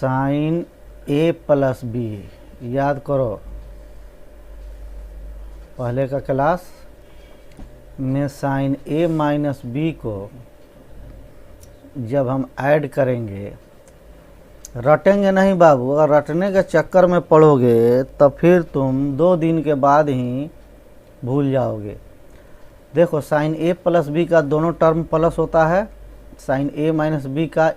Sign ए plus B, याद करो पहले का क्लास में साइन ए माइनस बी को जब हम ऐड करेंगे, रटेंगे नहीं बाबू, अगर रटने के चक्कर में पड़ोगे तो फिर तुम 2 दिन के बाद ही भूल जाओगे। देखो साइन ए प्लस बी का दोनों टर्म प्लस होता है, साइन ए माइनस बी का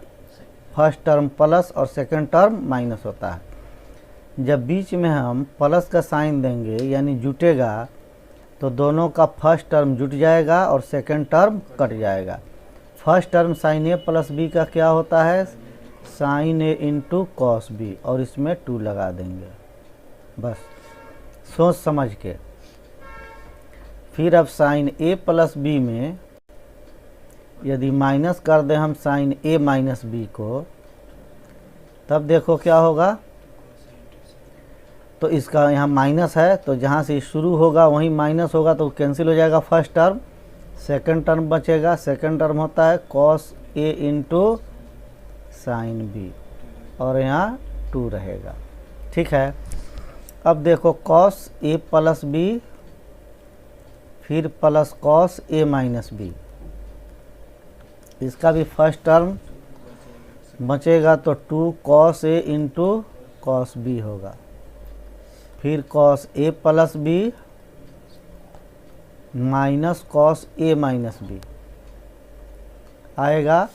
फर्स्ट टर्म प्लस और सेकंड टर्म माइनस होता है। जब बीच में हम प्लस का साइन देंगे यानी जुटेगा, तो दोनों का फर्स्ट टर्म जुट जाएगा और सेकंड टर्म कट जाएगा। फर्स्ट टर्म साइन ए प्लस बी का क्या होता है, साइन ए इंटू कॉस बी, और इसमें 2 लगा देंगे, बस सोच समझ के। फिर अब साइन ए प्लस बी में यदि माइनस कर दें हम साइन ए माइनस बी को, तब देखो क्या होगा। तो इसका यहाँ माइनस है, तो जहाँ से शुरू होगा वहीं माइनस होगा, तो कैंसिल हो जाएगा फर्स्ट टर्म, सेकंड टर्म बचेगा। सेकंड टर्म होता है cos A into sine B, और यहाँ 2 रहेगा। ठीक है, अब देखो कॉस ए प्लस बी फिर plus cos A minus B, इसका भी फर्स्ट टर्म बचेगा, तो 2 cos A into cos B होगा। फिर cos A plus B minus cos A minus B आएगा,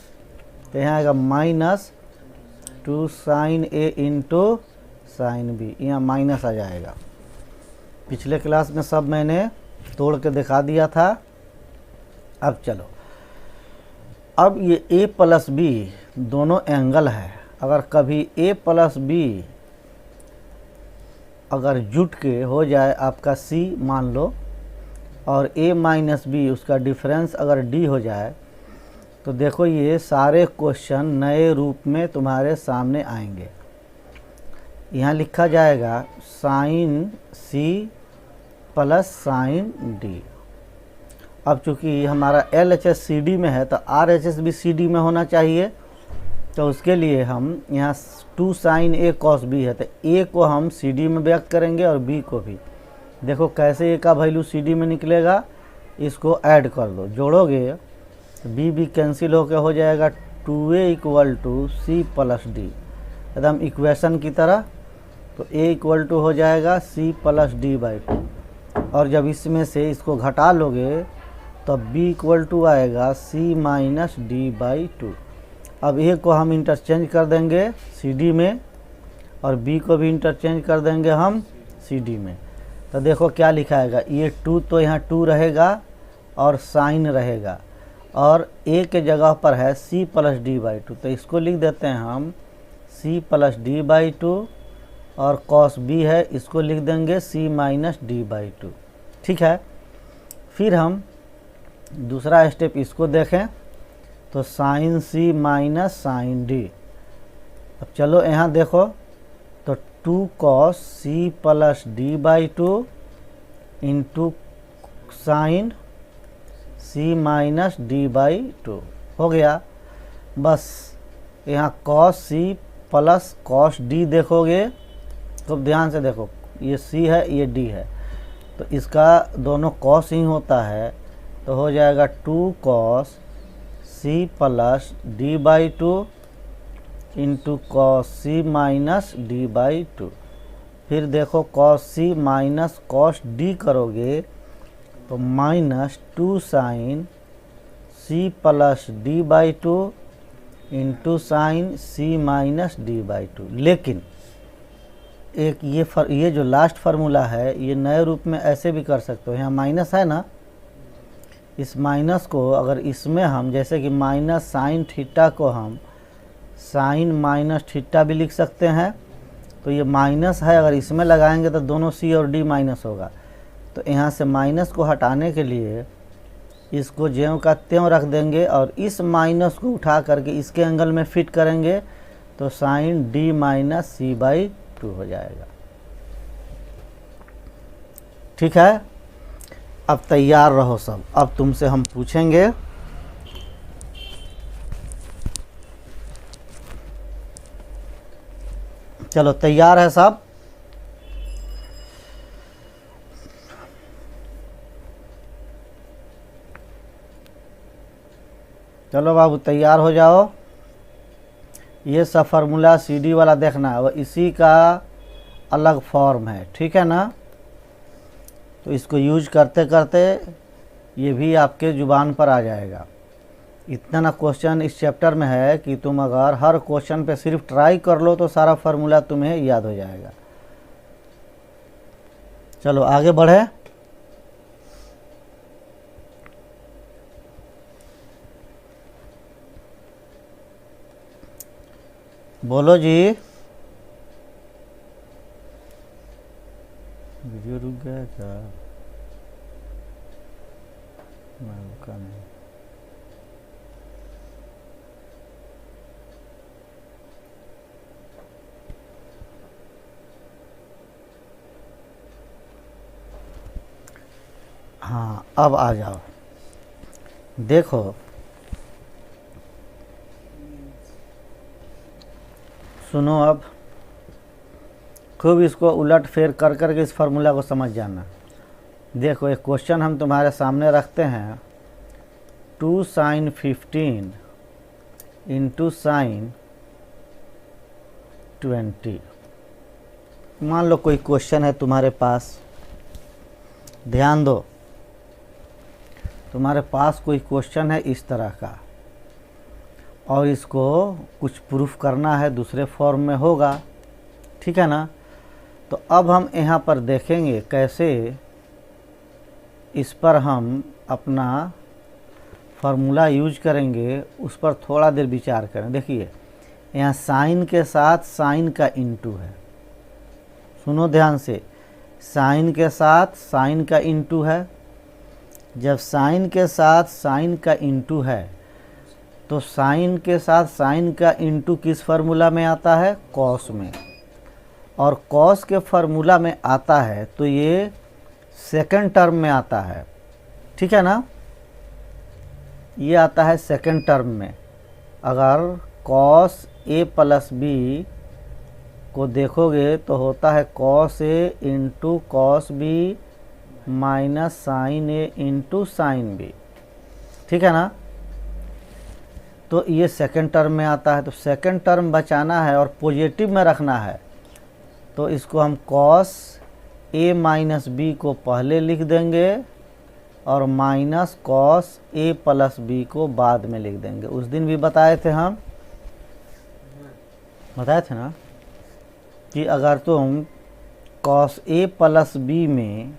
तो यहाँ आएगा माइनस 2 साइन ए इंटू साइन बी, यहाँ माइनस आ जाएगा। पिछले क्लास में सब मैंने तोड़ के दिखा दिया था। अब चलो, अब ये a प्लस बी दोनों एंगल है, अगर कभी a प्लस बी अगर जुट के हो जाए आपका c मान लो, और a माइनस बी उसका डिफरेंस अगर d हो जाए, तो देखो ये सारे क्वेश्चन नए रूप में तुम्हारे सामने आएंगे। यहाँ लिखा जाएगा sine c plus sine d। अब चूँकि हमारा LHS CD में है, तो RHS भी CD में होना चाहिए, तो उसके लिए हम यहाँ 2 साइन ए कॉस बी है, तो A को हम CD में व्यक्त करेंगे और B को भी। देखो कैसे A का वैल्यू CD में निकलेगा, इसको ऐड कर दो, जोड़ोगे B भी कैंसिल होकर हो जाएगा 2A equal to C plus D, एकदम इक्वेशन की तरह। तो A इक्वल टू हो जाएगा C प्लस D बाई 2, और जब इसमें से इसको घटा लोगे तो b इक्वल टू आएगा c माइनस डी बाई 2। अब a को हम इंटरचेंज कर देंगे cd में, और b को भी इंटरचेंज कर देंगे हम cd में। तो देखो क्या लिखाएगा, ये 2 तो यहाँ 2 रहेगा और साइन रहेगा, और a के जगह पर है c प्लस डी बाई 2, तो इसको लिख देते हैं हम c प्लस डी बाई 2, और cos b है इसको लिख देंगे c माइनस डी बाई 2। ठीक है, फिर हम दूसरा स्टेप इसको देखें, तो sine c minus sine d। अब चलो यहाँ देखो, तो 2 cos c plus D by 2 into sine c minus D by 2 हो गया। बस यहाँ cos c plus cos d देखोगे तो ध्यान से देखो, ये c है ये d है, तो इसका दोनों कॉस ही होता है, तो हो जाएगा 2 cos c plus D by 2 into cos c minus D by 2। फिर देखो cos c minus cos d करोगे तो minus 2 sine c plus D by 2 into sine c minus D by 2। लेकिन एक ये जो लास्ट फार्मूला है, ये नए रूप में ऐसे भी कर सकते हो। यहाँ माइनस है ना, इस माइनस को अगर इसमें हम जैसे कि माइनस साइन थीटा को हम साइन माइनस थीटा भी लिख सकते हैं, तो ये माइनस है, अगर इसमें लगाएंगे तो दोनों c और d माइनस होगा। तो यहाँ से माइनस को हटाने के लिए इसको ज्यों का त्यों रख देंगे, और इस माइनस को उठा करके इसके एंगल में फिट करेंगे, तो sine d minus c by 2 हो जाएगा। ठीक है, अब तैयार रहो सब। अब तुमसे हम पूछेंगे चलो तैयार है सब? चलो बाबू तैयार हो जाओ। ये सब फार्मूला CD वाला देखना है, वो इसी का अलग फॉर्म है, ठीक है ना? तो इसको यूज करते करते ये भी आपके ज़ुबान पर आ जाएगा। इतना ना क्वेश्चन इस चैप्टर में है कि तुम अगर हर क्वेश्चन पे सिर्फ ट्राई कर लो तो सारा फार्मूला तुम्हें याद हो जाएगा। चलो आगे बढ़े। बोलो जी। वीडियो रुक गया क्या? मैं रुका नहीं। हाँ अब आ जाओ। देखो सुनो, अब खूब इसको उलट फेर कर करके इस फार्मूला को समझ जाना। देखो एक क्वेश्चन हम तुम्हारे सामने रखते हैं, 2 sin 15 इंटू साइन 20। मान लो कोई क्वेश्चन है तुम्हारे पास, ध्यान दो, तुम्हारे पास कोई क्वेश्चन है इस तरह का और इसको कुछ प्रूफ करना है, दूसरे फॉर्म में होगा, ठीक है ना? तो अब हम यहाँ पर देखेंगे कैसे इस पर हम अपना फार्मूला यूज करेंगे, उस पर थोड़ा देर विचार करें। देखिए यहाँ साइन के साथ साइन का इनटू है, सुनो ध्यान से, साइन के साथ साइन का इनटू है। जब साइन के साथ साइन का इनटू है तो साइन के साथ साइन का इनटू किस फार्मूला में आता है? कॉस में। और कॉस के फार्मूला में आता है तो ये सेकंड टर्म में आता है, ठीक है ना? ये आता है सेकंड टर्म में। अगर कॉस A प्लस बी को देखोगे तो होता है cos A into cos B minus sine A into sine B, ठीक है ना? तो ये सेकंड टर्म में आता है। तो सेकंड टर्म बचाना है और पॉजिटिव में रखना है, तो इसको हम कॉस A माइनस बी को पहले लिख देंगे और minus cos A plus B को बाद में लिख देंगे। उस दिन भी बताए थे हम, बताए थे ना कि अगर तुम कॉस A प्लस बी में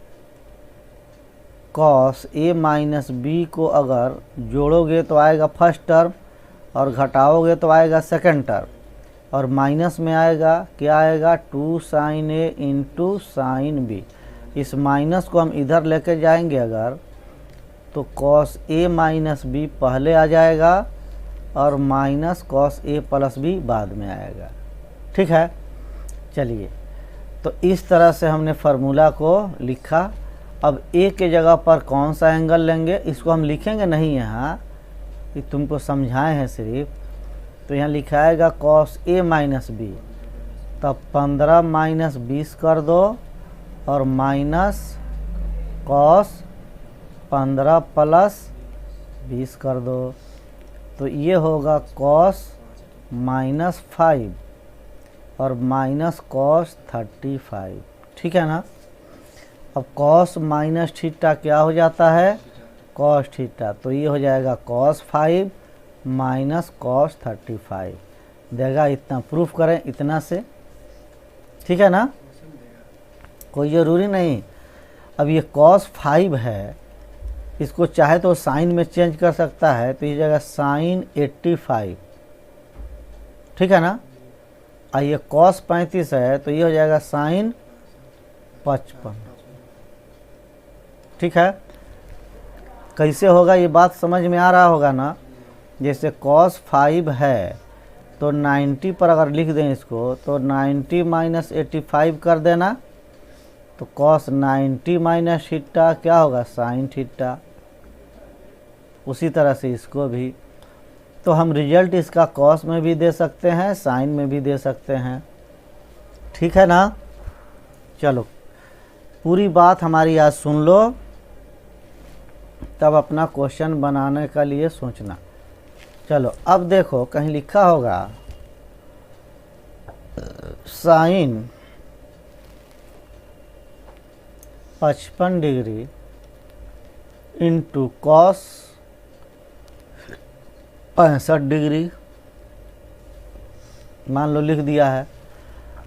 कॉस A माइनस बी को अगर जोड़ोगे तो आएगा फर्स्ट टर्म और घटाओगे तो आएगा सेकंड टर्म, और माइनस में आएगा क्या आएगा? 2 sine A into sine B. इस माइनस को हम इधर लेके जाएंगे अगर, तो कॉस A माइनस बी पहले आ जाएगा और minus cos A plus B बाद में आएगा, ठीक है? चलिए, तो इस तरह से हमने फार्मूला को लिखा। अब A के जगह पर कौन सा एंगल लेंगे इसको हम लिखेंगे नहीं यहाँ, ये तुमको समझाए हैं सिर्फ। तो यहाँ लिखाएगा कॉस A माइनस बी, तब 15 माइनस 20 कर दो और माइनस कॉस 15 प्लस 20 कर दो, तो ये होगा कॉस माइनस 5 और माइनस कॉस 35, ठीक है ना? अब कॉस माइनस थीटा क्या हो जाता है? Cos theta. तो ये हो जाएगा कॉस 5 माइनस कॉस 35 देगा। इतना प्रूफ करें इतना से, ठीक है ना? कोई ज़रूरी नहीं। अब ये कॉस 5 है, इसको चाहे तो साइन में चेंज कर सकता है, तो ये जगह साइन 85, ठीक है ना? और ये कॉस 35 है तो ये हो जाएगा साइन 55, ठीक है? कैसे होगा ये बात समझ में आ रहा होगा ना? जैसे कॉस 5 है तो 90 पर अगर लिख दें इसको तो 90 माइनस 85 कर देना, तो कॉस 90 माइनस थीटा क्या होगा? Sine theta. उसी तरह से इसको भी, तो हम रिजल्ट इसका कॉस में भी दे सकते हैं, साइन में भी दे सकते हैं, ठीक है ना। चलो पूरी बात हमारी आज सुन लो, तब अपना क्वेश्चन बनाने के लिए सोचना। चलो अब देखो कहीं लिखा होगा sine 55 degree into cos 65 degree, मान लो लिख दिया है,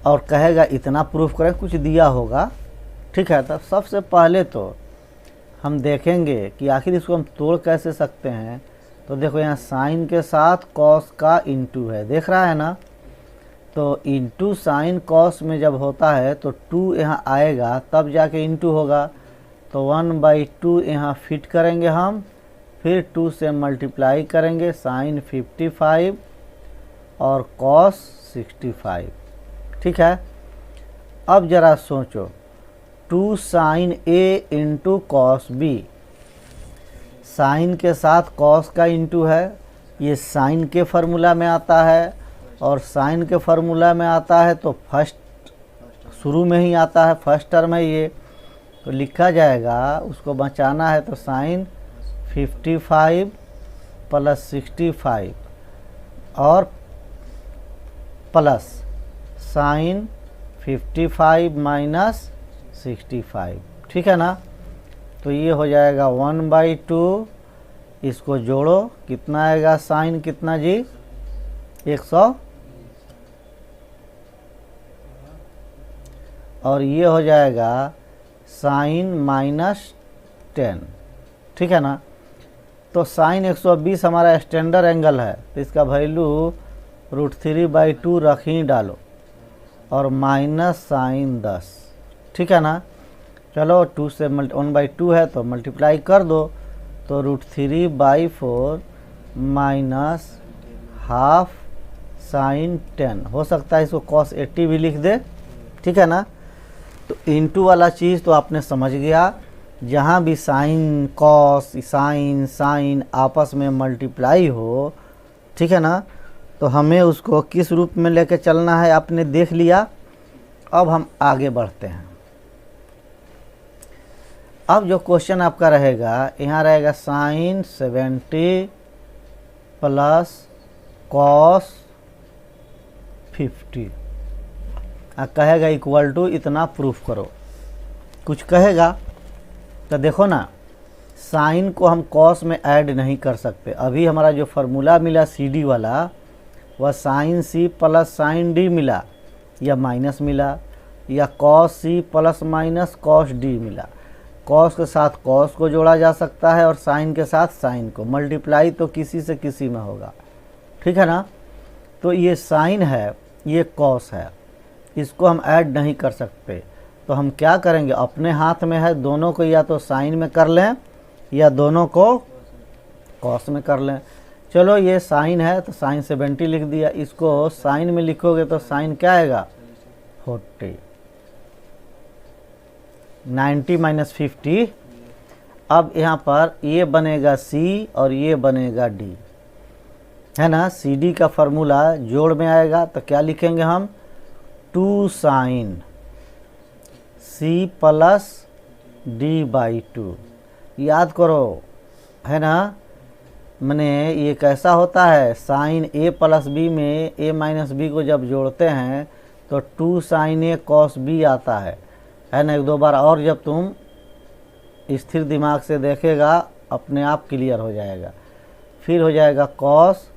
और कहेगा इतना प्रूफ करें, कुछ दिया होगा। ठीक है, तब सबसे पहले तो हम देखेंगे कि आखिर इसको हम तोड़ कैसे सकते हैं। तो देखो यहाँ साइन के साथ कॉस का इंटू है, देख रहा है ना। तो इंटू साइन कॉस में जब होता है तो 2 यहाँ आएगा, तब जाके इंटू होगा। तो 1/2 यहाँ फिट करेंगे हम, फिर 2 से मल्टीप्लाई करेंगे, साइन 55 और कॉस 65। ठीक है, अब ज़रा सोचो, 2 साइन ए इंटू कॉस बी, साइन के साथ कॉस का इंटू है, ये साइन के फार्मूला में आता है, और साइन के फार्मूला में आता है तो फर्स्ट शुरू में ही आता है, फर्स्ट टर्म है ये, तो लिखा जाएगा, उसको बचाना है तो साइन 55 प्लस 65 और प्लस साइन 55 माइनस 65। ठीक है ना। तो ये हो जाएगा 1/2, इसको जोड़ो, कितना आएगा साइन कितना जी 100, और ये हो जाएगा साइन -10। ठीक है ना। तो साइन 120 हमारा स्टैंडर्ड एंगल है, तो इसका वैल्यू √3/2 रख ही डालो, और माइनस साइन 10। ठीक है ना। चलो 2 से 1/2 है तो मल्टीप्लाई कर दो, तो √3/4 माइनस हाफ साइन 10, हो सकता है इसको cos 80 भी लिख दे। ठीक है ना। तो इंटू वाला चीज़ तो आपने समझ गया, जहाँ भी साइन कॉस साइन साइन आपस में मल्टीप्लाई हो, ठीक है ना, तो हमें उसको किस रूप में लेके चलना है आपने देख लिया। अब हम आगे बढ़ते हैं। अब जो क्वेश्चन आपका रहेगा, यहाँ रहेगा साइन 70 प्लस कॉस 50, कहेगा इक्वल टू इतना प्रूफ करो, कुछ कहेगा। तो देखो ना, साइन को हम कॉस में ऐड नहीं कर सकते। अभी हमारा जो फार्मूला मिला CD वाला, वह sine C plus sine D मिला, या माइनस मिला, या cos C plus minus cos D मिला। कॉस के साथ कॉस को जोड़ा जा सकता है, और साइन के साथ साइन को, मल्टीप्लाई तो किसी से किसी में होगा। ठीक है ना। तो ये साइन है, ये कॉस है, इसको हम ऐड नहीं कर सकते। तो हम क्या करेंगे, अपने हाथ में है, दोनों को या तो साइन में कर लें या दोनों को कॉस में कर लें। चलो ये साइन है तो साइन 70 लिख दिया, इसको साइन में लिखोगे तो साइन क्या आएगा 40, 90 माइनस 50। अब यहाँ पर ये बनेगा C और ये बनेगा D, है ना। CD का फार्मूला जोड़ में आएगा, तो क्या लिखेंगे हम 2 साइन C प्लस D/2। याद करो, है ना, मैंने ये कैसा होता है, साइन A प्लस B में A माइनस B को जब जोड़ते हैं तो 2 साइन A कॉस B आता है ना। 1-2 बार और जब तुम स्थिर दिमाग से देखेगा, अपने आप क्लियर हो जाएगा। फिर हो जाएगा कॉस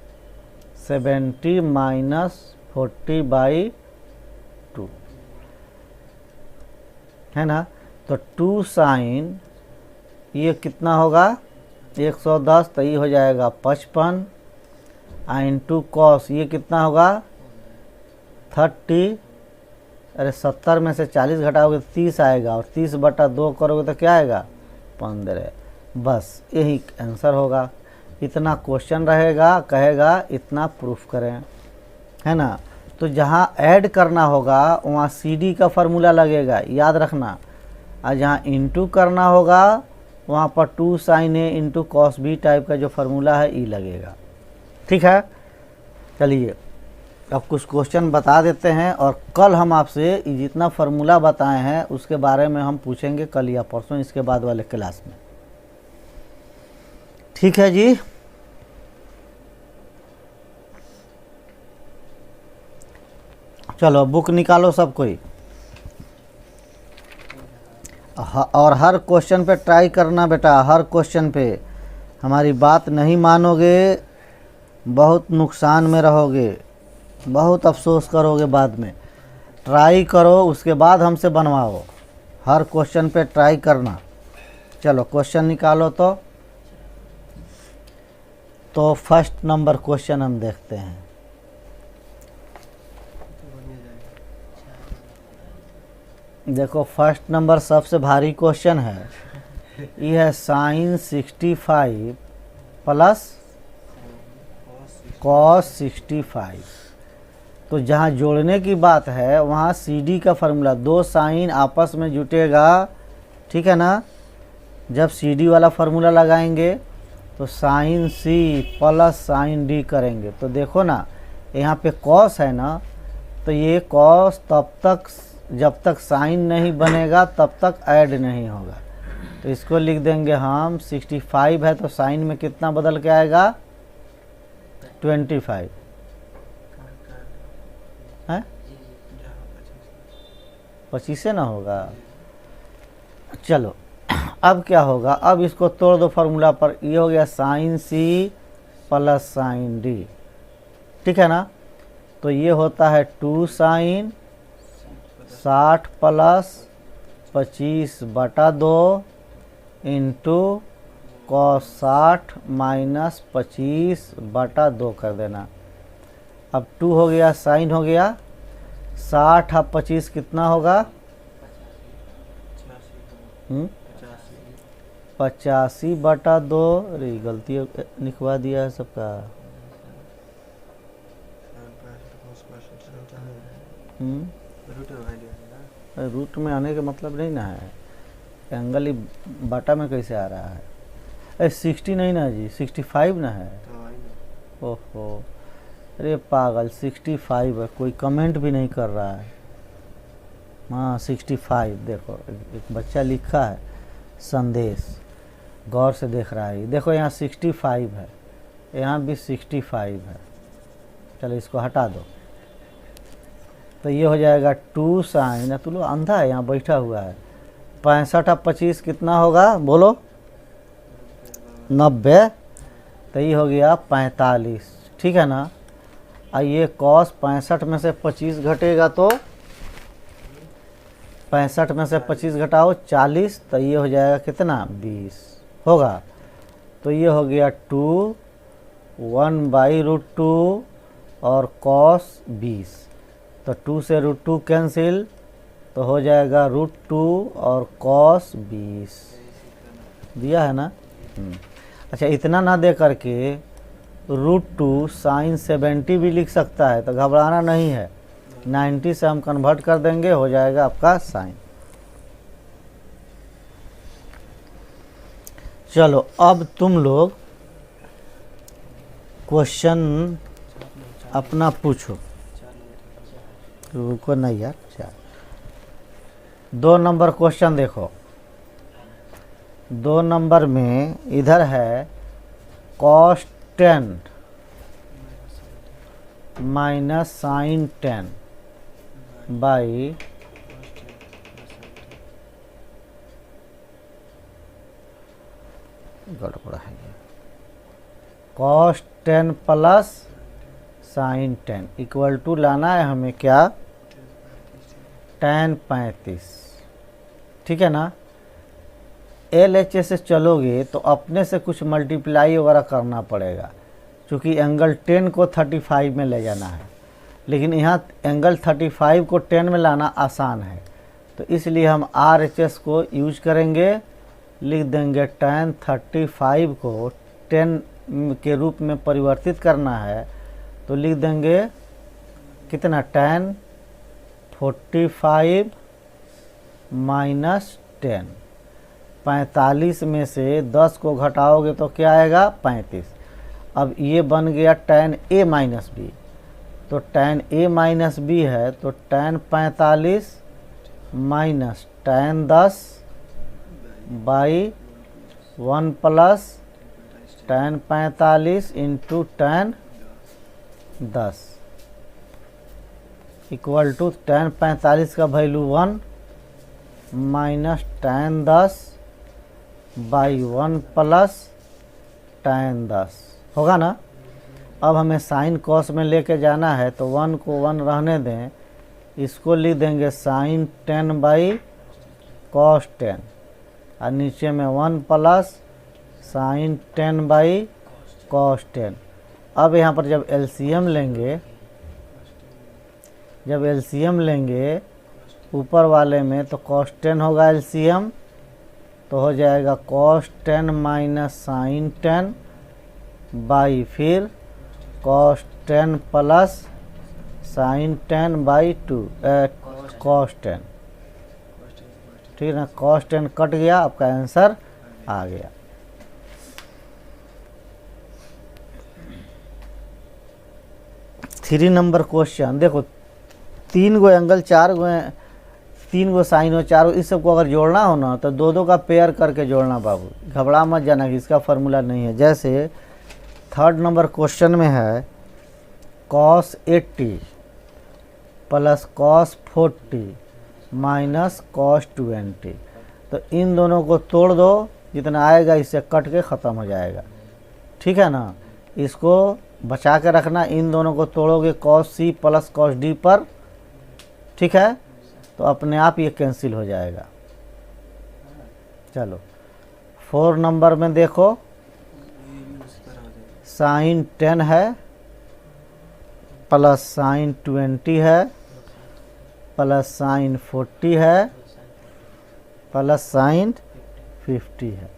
70 माइनस 40/2, है ना। तो 2 साइन, ये कितना होगा 110, तो ये हो जाएगा 55, इंटू कॉस ये कितना होगा 30, अरे 70 में से 40 घटाओगे तो 30 आएगा, और 30/2 करोगे तो क्या आएगा 15। बस यही आंसर होगा। इतना क्वेश्चन रहेगा, कहेगा इतना प्रूफ करें, है ना। तो जहाँ ऐड करना होगा वहाँ CD का फार्मूला लगेगा, याद रखना, और जहाँ इंटू करना होगा वहाँ पर 2 sine A into cos B type का जो फार्मूला है ये लगेगा। ठीक है। चलिए अब कुछ क्वेश्चन बता देते हैं और कल हम आपसे जितना फार्मूला बताए हैं उसके बारे में हम पूछेंगे कल या परसों इसके बाद वाले क्लास में। ठीक है जी। चलो बुक निकालो सब कोई, और हर क्वेश्चन पे ट्राई करना बेटा, हर क्वेश्चन पे। हमारी बात नहीं मानोगे बहुत नुकसान में रहोगे, बहुत अफसोस करोगे बाद में। ट्राई करो उसके बाद हमसे बनवाओ, हर क्वेश्चन पे ट्राई करना। चलो क्वेश्चन निकालो। तो फर्स्ट नंबर क्वेश्चन हम देखते हैं। देखो फर्स्ट नंबर सबसे भारी क्वेश्चन है, ये है साइन 65 प्लस कॉस 65। तो जहाँ जोड़ने की बात है वहाँ CD का फार्मूला, दो साइन आपस में जुटेगा, ठीक है ना। जब CD वाला फार्मूला लगाएंगे तो sine C plus sine D करेंगे। तो देखो ना यहाँ पे कॉस है ना, तो ये कॉस तब तक, जब तक साइन नहीं बनेगा तब तक ऐड नहीं होगा। तो इसको लिख देंगे हम 65 है तो साइन में कितना बदल के आएगा 25 है, 25 से ना होगा। चलो अब क्या होगा, अब इसको तोड़ दो फार्मूला पर, ये हो गया sine C plus sine D, ठीक है ना। तो ये होता है 2 sine 60 plus 25/2 into cos 60 minus 25/2 कर देना। अब 2 हो गया, साइन हो गया 60, अब 25 कितना होगा 85/2। अरे गलती लिखवा दिया है सबका। रूट में आने का मतलब नहीं ना है, एंगल ही बाटा में कैसे आ रहा है। अरे 60 नहीं ना जी, 65 ना है। ओहो अरे पागल, 65 है, कोई कमेंट भी नहीं कर रहा है। हाँ 65, देखो एक बच्चा लिखा है संदेश, गौर से देख रहा है। देखो यहाँ 65 है, यहाँ भी 65 है। चलो इसको हटा दो, तो ये हो जाएगा 2 साइन, तू लोग अंधा है यहाँ बैठा हुआ है। 65 अब 25 कितना होगा बोलो 90, तो ये हो गया 45, ठीक है ना। और ये कॉस 65 में से 25 घटेगा तो 65 में से 25 घटाओ 40, तो ये हो जाएगा कितना 20 होगा। तो ये हो गया 2 1/√2 और कॉस 20, तो 2 से √2 कैंसिल, तो हो जाएगा √2 और कॉस 20 दिया है ना। अच्छा इतना ना दे करके √2 साइन 70 भी लिख सकता है, तो घबराना नहीं है, 90 से हम कन्वर्ट कर देंगे, हो जाएगा आपका साइन। चलो अब तुम लोग क्वेश्चन अपना पूछो। रुको नहीं यार, 2 नंबर क्वेश्चन देखो। 2 नंबर में इधर है cos 10 माइनस साइन 10 बाई गड़बड़ा है ये, cos 10 plus sine 10 equal to लाना है हमें क्या tan 35, ठीक है ना। LHS से चलोगे तो अपने से कुछ मल्टीप्लाई वगैरह करना पड़ेगा, क्योंकि एंगल 10 को 35 में ले जाना है, लेकिन यहाँ एंगल 35 को 10 में लाना आसान है, तो इसलिए हम RHS को यूज करेंगे। लिख देंगे tan 35 को 10 के रूप में परिवर्तित करना है, तो लिख देंगे कितना tan 45 माइनस 10, 45 में से 10 को घटाओगे तो क्या आएगा 35। अब ये बन गया tan A माइनस B, तो tan a माइनस बी है तो tan 45 minus tan 10 by 1 plus tan 45 into tan 10 equal to tan 45 का value 1 minus tan 10 by 1 plus tan 10 होगा ना। अब हमें साइन कॉस में लेके जाना है तो 1 को 1 रहने दें, इसको लिख देंगे साइन 10 बाई कॉस 10 और नीचे में 1 प्लस साइन 10 बाई कॉस 10। अब यहाँ पर जब एलसीएम लेंगे ऊपर वाले में तो कॉस 10 होगा एलसीएम, तो हो जाएगा कॉस 10 माइनस साइन 10 बाई फिर cos 10 plus sine 10 by 2 cos 10। ठीक है ना, कॉस 10 कट गया, आपका आंसर आ गया। थ्री नंबर क्वेश्चन देखो, 3 गो एंगल 4 गो 3 गो साइन हो 4 गो, इस सबको अगर जोड़ना हो ना तो 2 का पेयर करके जोड़ना बाबू, घबरा मत जाना कि इसका फार्मूला नहीं है। जैसे थर्ड नंबर क्वेश्चन में है cos 80 plus cos 40 minus cos 20, तो इन दोनों को तोड़ दो, जितना आएगा इससे कट के ख़त्म हो जाएगा। ठीक है ना, इसको बचा के रखना, इन दोनों को तोड़ोगे cos c plus cos d पर, ठीक है, तो अपने आप ये कैंसिल हो जाएगा। चलो 4 नंबर में देखो, साइन 10 है प्लस साइन 20 है प्लस साइन 40 है प्लस साइन 50 है।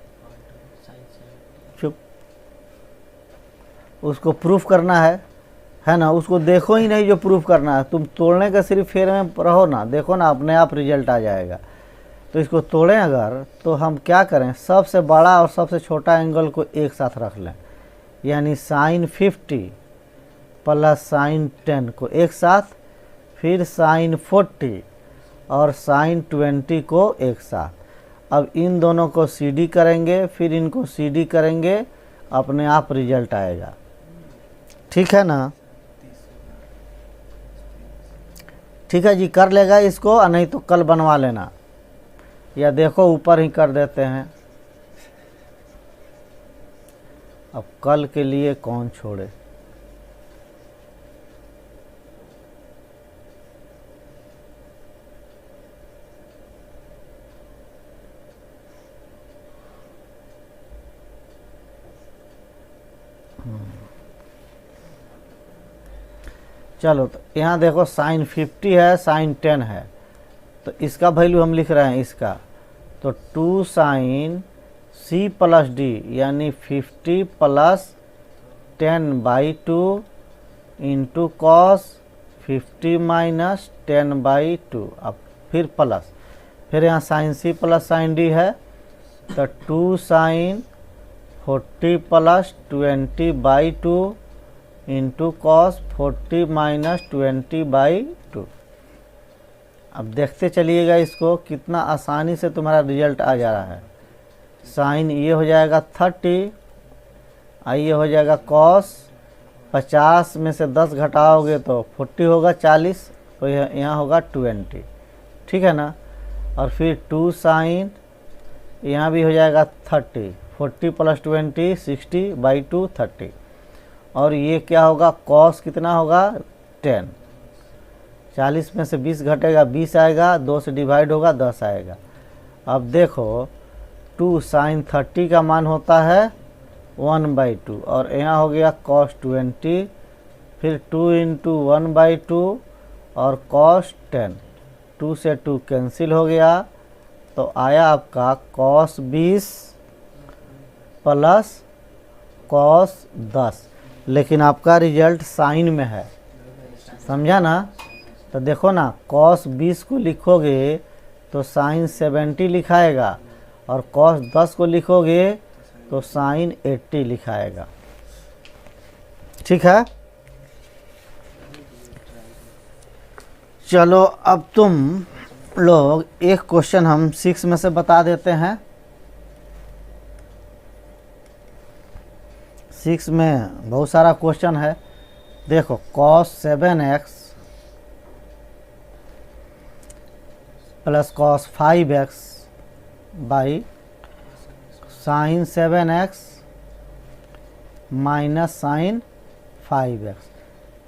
चुप, उसको प्रूफ करना है ना, उसको देखो ही नहीं जो प्रूफ करना है, तुम तोड़ने का सिर्फ फेर में रहो ना, देखो ना अपने आप रिजल्ट आ जाएगा। तो इसको तोड़ें अगर, तो हम क्या करें, सबसे बड़ा और सबसे छोटा एंगल को एक साथ रख लें, यानी साइन 50 प्लस साइन 10 को एक साथ, फिर साइन 40 और साइन 20 को एक साथ। अब इन दोनों को CD करेंगे, फिर इनको CD करेंगे, अपने आप रिजल्ट आएगा। ठीक है ना, ठीक है जी, कर लेगा इसको, और नहीं तो कल बनवा लेना, या देखो ऊपर ही कर देते हैं। अब कल के लिए कौन छोड़े। चलो, तो यहाँ देखो साइन 50 है, साइन 10 है, तो इसका वैल्यू हम लिख रहे हैं इसका, तो 2 साइन c प्लस डी यानी 50 plus 10 by 2 into cos 50 minus 10 by 2, अब फिर प्लस, फिर यहाँ sine c plus sine D है, तो 2 sine 40 plus 20 by 2 into cos 40 minus 20 by 2। अब देखते चलिएगा इसको, कितना आसानी से तुम्हारा रिजल्ट आ जा रहा है। साइन ये हो जाएगा 30, ये हो जाएगा कॉस, 50 में से 10 घटाओगे तो 40 होगा, 40, तो यहाँ होगा 20। ठीक है ना, और फिर 2 साइन, यहाँ भी हो जाएगा 30, 40 प्लस 20 60 बाई 2 30, और ये क्या होगा, कॉस कितना होगा 10, 40 में से 20 घटेगा 20 आएगा, 2 से डिवाइड होगा 10 आएगा। अब देखो 2 साइन 30 का मान होता है 1/2, और यहाँ हो गया कॉस 20, फिर 2 इंटू 1/2 और कॉस 10, 2 से 2 कैंसिल हो गया, तो आया आपका कॉस 20 प्लस कॉस 10, लेकिन आपका रिजल्ट साइन में है, समझा ना। तो देखो ना, कॉस 20 को लिखोगे तो साइन 70 लिखाएगा, और कॉस 10 को लिखोगे तो साइन 80 लिखाएगा। ठीक है, चलो अब तुम लोग एक क्वेश्चन हम 6 में से बता देते हैं। 6 में बहुत सारा क्वेश्चन है। देखो cos 7x plus cos 5x by sin 7x minus sine 5x।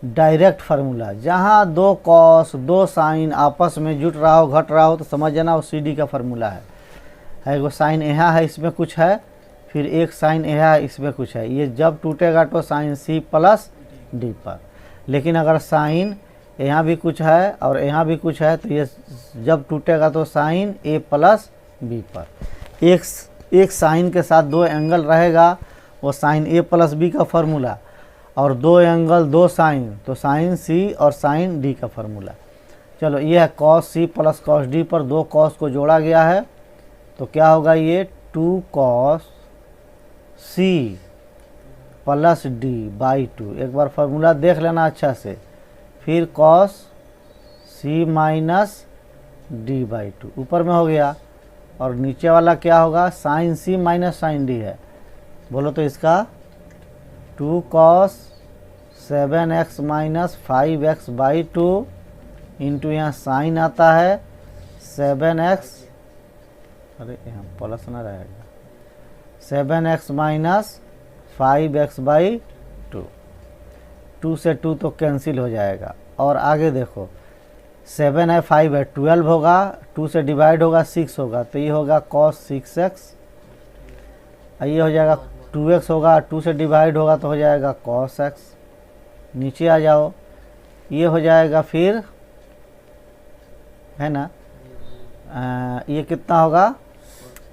Direct formula, जहाँ दो कॉस दो साइन आपस में जुट रहा हो, घट रहा हो, तो समझ जाना वो CD का फार्मूला है। वो साइन यहाँ है, इसमें कुछ है, फिर एक साइन यहाँ है, इसमें कुछ है। ये जब टूटेगा तो साइन C प्लस D पर। लेकिन अगर साइन यहाँ भी कुछ है और यहाँ भी कुछ है, तो ये जब टूटेगा तो साइन A प्लस B पर। एक साइन के साथ दो एंगल रहेगा, वो साइन A प्लस B का फार्मूला, और दो एंगल दो साइन, तो साइन C और साइन D का फार्मूला। चलो ये है cos C plus cos D पर दो cos को जोड़ा गया है, तो क्या होगा ये 2 cos C plus D by 2। एक बार फार्मूला देख लेना अच्छा से। फिर cos C minus D by 2 ऊपर में हो गया, और नीचे वाला क्या होगा, sine C minus sine D है। बोलो तो इसका 2 cos 7x minus 5x by 2 into यहाँ साइन आता है 7x, अरे यहाँ प्लस ना रहेगा, 7x माइनस 5x बाई 2। 2 से 2 तो कैंसिल हो जाएगा। और आगे देखो 7 है 5 है 12 होगा, 2 से डिवाइड होगा 6 होगा, तो ये होगा cos 6x। ये हो जाएगा 2x होगा, 2 से डिवाइड होगा तो हो जाएगा cos x। नीचे आ जाओ, ये हो जाएगा फिर, है ना, ये कितना होगा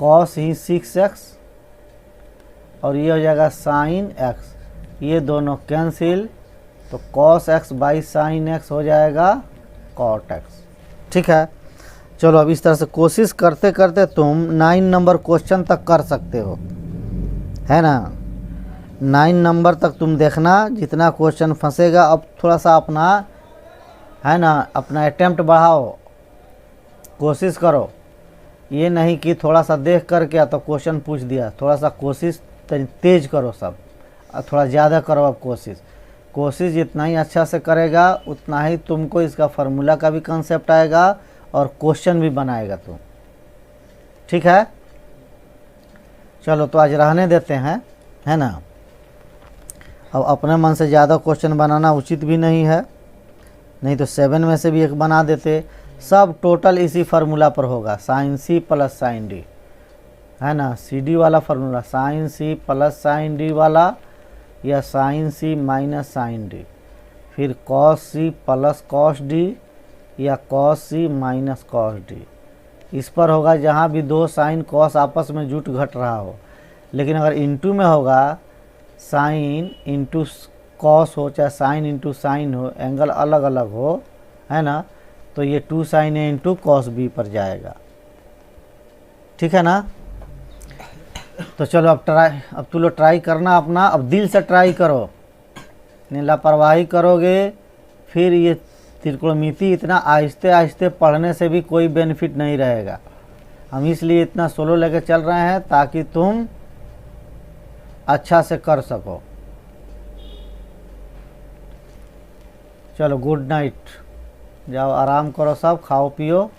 cos ही 6x, और ये हो जाएगा sin x। ये दोनों कैंसिल, तो cos x by sin x हो जाएगा cot x। ठीक है, चलो अब इस तरह से कोशिश करते करते तुम 9 नंबर क्वेश्चन तक कर सकते हो, है ना। 9 नंबर तक तुम देखना, जितना क्वेश्चन फंसेगा। अब थोड़ा सा अपना, है ना, अपना अटेम्प्ट बढ़ाओ, कोशिश करो। ये नहीं कि थोड़ा सा देख करके तो क्वेश्चन पूछ दिया, थोड़ा सा कोशिश तेज करो सब, थोड़ा ज़्यादा करो। अब कोशिश जितना ही अच्छा से करेगा उतना ही तुमको इसका फार्मूला का भी कंसेप्ट आएगा और क्वेश्चन भी बनाएगा तुम। ठीक है, चलो तो आज रहने देते हैं, है ना। अब अपने मन से ज़्यादा क्वेश्चन बनाना उचित भी नहीं है, नहीं तो 7 में से भी एक बना देते। सब टोटल इसी फार्मूला पर होगा, sine C plus sine D, है ना। CD वाला formula, sine C plus sine D वाला, या sine C minus sine D, फिर cos C plus cos D, या cos C minus cos D। इस पर होगा जहाँ भी दो साइन cos आपस में जुट घट रहा हो। लेकिन अगर इंटू में होगा, साइन इंटू cos हो चाहे साइन इंटू साइन हो, एंगल अलग अलग हो, है ना, तो ये 2 sin A into cos B पर जाएगा। ठीक है ना। तो चलो अब तुम लोग ट्राई करना अपना, अब दिल से ट्राई करो, नहीं लापरवाही करोगे फिर ये त्रिकोणमिति इतना आहिस्ते आहिस्ते पढ़ने से भी कोई बेनिफिट नहीं रहेगा। हम इसलिए इतना सोलो लेके चल रहे हैं ताकि तुम अच्छा से कर सको। चलो गुड नाइट, जाओ आराम करो, सब खाओ पियो।